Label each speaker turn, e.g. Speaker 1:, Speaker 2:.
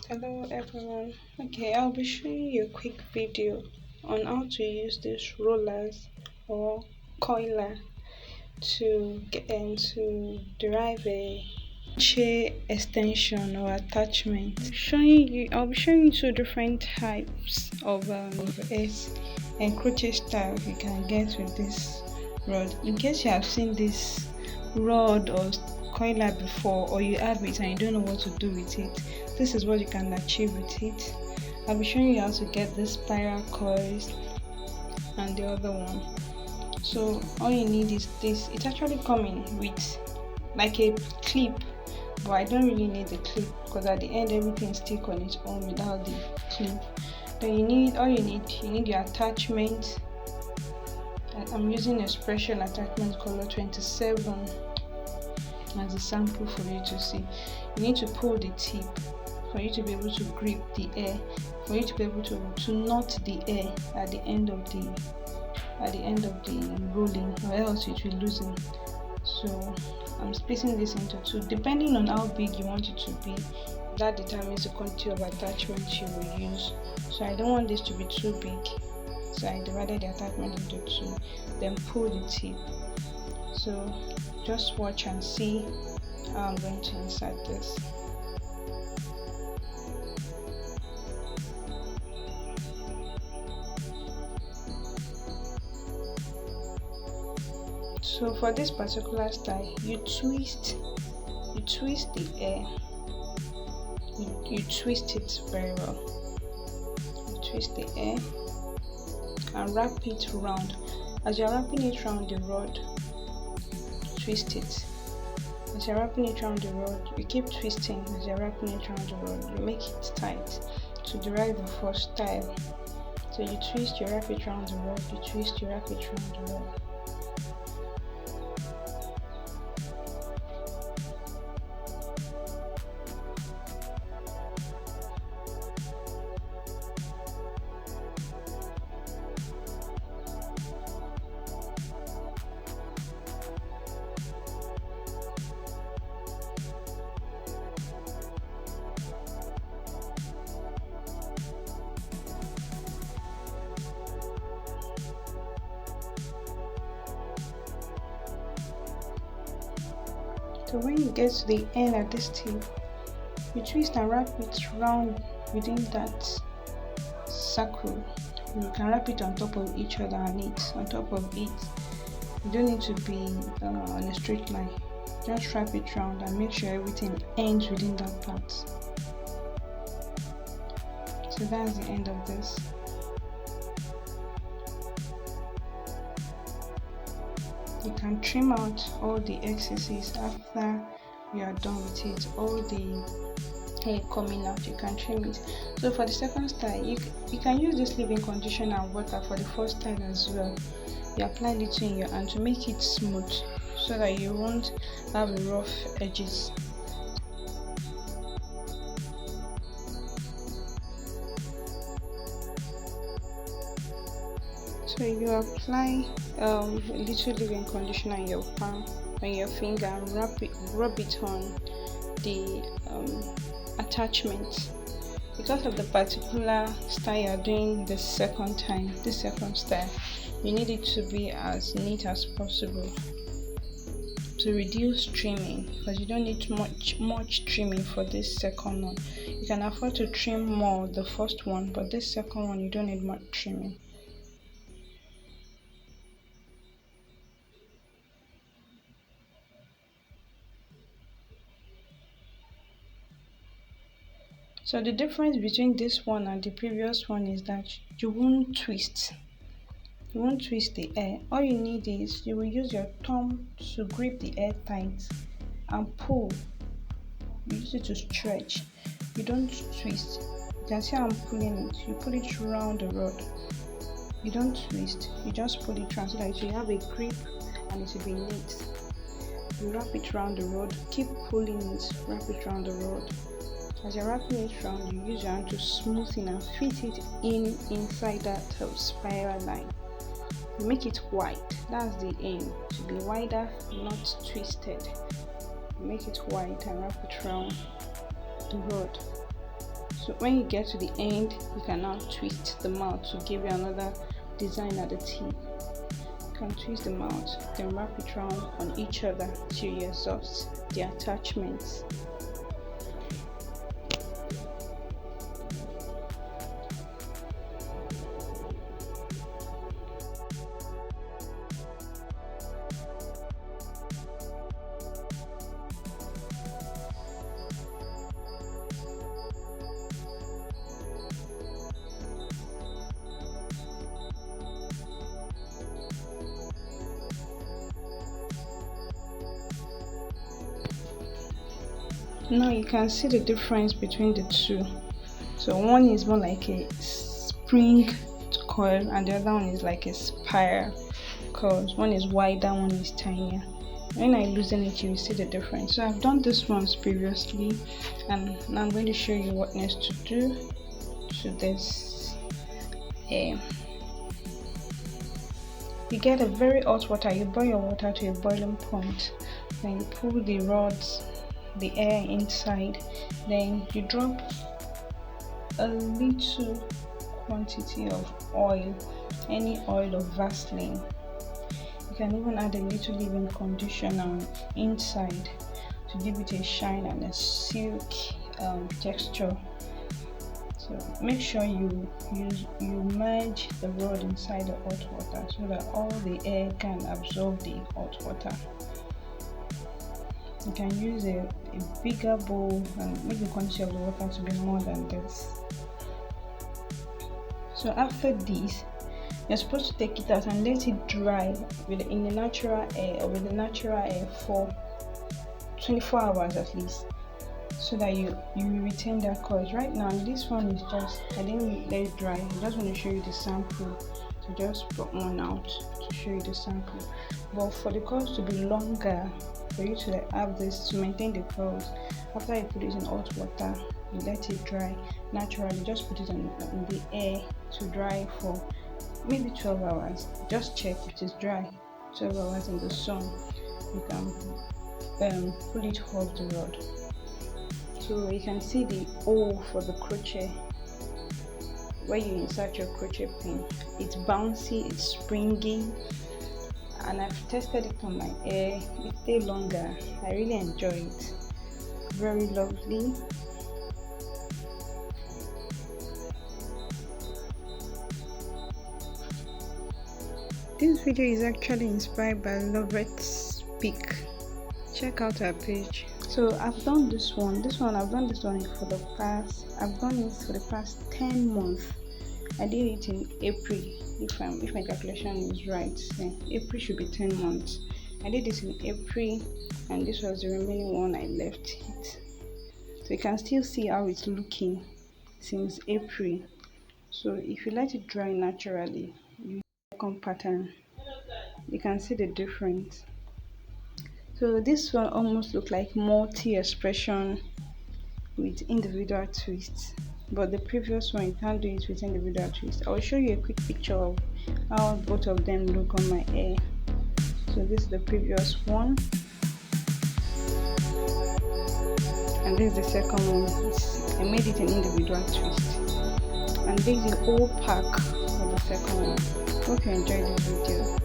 Speaker 1: Hello everyone. Okay, I'll be showing you a quick video on how to use these rollers or coiler to get into derive a crochet extension or attachment. I'll be showing you two different types of S and crochet style you can get with this rod. In case you have seen this rod or coiler before, or you have it and you don't know what to do with it, this is what you can achieve with it. I'll be showing you how to get this spiral coils and the other one. So all you need is this. It's actually coming with like a clip, but I don't really need the clip because at the end everything sticks on its own without the clip. Then you need your attachment. I'm using a special attachment color 27 as a sample for you to see. You need to pull the tip for you to be able to grip the air, for you to be able to knot the air at the end of the rolling, or else it will loosen. So I'm splitting this into two depending on how big you want it to be. That determines the quantity of attachment you will use. So I don't want this to be too big, so I divided the attachment into two, then pull the tip. So just watch and see how I'm going to insert this. So for this particular style, you twist the air. You twist it very well. You twist the air and wrap it round. As you're wrapping it round the rod, twist it. As you're wrapping it around the rod, you keep twisting. As you're wrapping it around the rod, you make it tight to derive the first style. So you twist, you wrap it around the rod, you twist, you wrap it around the rod. So when you get to the end at this tip, you twist and wrap it round within that circle. You can wrap it on top of each other and on top of it. You don't need to be on a straight line. Just wrap it round and make sure everything ends within that part. So that's the end of this. You can trim out all the excesses after you are done with it. All the hair coming out, you can trim it. So for the second style, you can use this leave-in conditioner and water for the first style as well. You apply it in your hand to make it smooth so that you won't have rough edges. So you apply a little leave-in conditioner in your palm, on your finger, and rub it on the attachment. Because of the particular style you're doing the second style, you need it to be as neat as possible to reduce trimming, because you don't need much trimming for this second one. You can afford to trim more the first one, but this second one you don't need much trimming. So the difference between this one and the previous one is that you won't twist the air. All you need is you will use your thumb to grip the air tight and pull. You use it to stretch. You don't twist. You can see how I'm pulling it. You pull it around the rod. You don't twist. You just pull it around so that you have a grip and it will be neat. You wrap it around the rod. Keep pulling it. Wrap it around the rod. As you're wrapping it around, you use your hand to smooth it and fit it inside that spiral line. You make it wide. That's the aim, to be wider, not twisted. You make it wide and wrap it around the rod. So when you get to the end, you can now twist the mouth to give you another design at the tip. You can twist the mouth, then wrap it around on each other till you exhaust the attachments. Now you can see the difference between the two. So one is more like a spring coil and the other one is like a spiral coil. One is wider, one is tinier. When I loosen it, you will see the difference. So I've done this ones previously, and now I'm going to show you what next to do to this. You get a very hot water. You boil your water to a boiling point, then you pull the rods, the air inside, then you drop a little quantity of oil, any oil of Vaseline. You can even add a little leave-in conditioner inside to give it a shine and a silk texture. So make sure you merge the rod inside the hot water so that all the air can absorb the hot water. You can use a bigger bowl and make the quantity of the water to be more than this. So after this, you're supposed to take it out and let it dry in the natural air or with the natural air for 24 hours at least, so that you retain that coils. Right now this one is just, I didn't let it dry. I just want to show you the sample. So just brought one out to show you the sample. But for the coils to be longer, for you to have this, to maintain the curls, after you put it in hot water, you let it dry naturally. Just put it in the air to dry for maybe 12 hours. Just check if it is dry. 12 hours in the sun, you can pull it off the rod. So you can see the hole for the crochet where you insert your crochet pin. It's bouncy, it's springy, and I've tested it on my hair. It stays longer. I really enjoy it. Very lovely. This video is actually inspired by Lovette's Peak. Check out her page. So I've done this one. I've done this one for the past 10 months. I did it in April. If my calculation is right, then April should be 10 months. I did this in April, and this was the remaining one. I left it. So you can still see how it's looking since April. So if you let it dry naturally, you second pattern, you can see the difference. So this one almost look like multi-expression with individual twists, but the previous one you can't do it with individual twists. I will show you a quick picture of how both of them look on my hair. So this is the previous one, and this is the second one. I made it an individual twist, and this is the whole pack for the second one. Hope you enjoyed this video.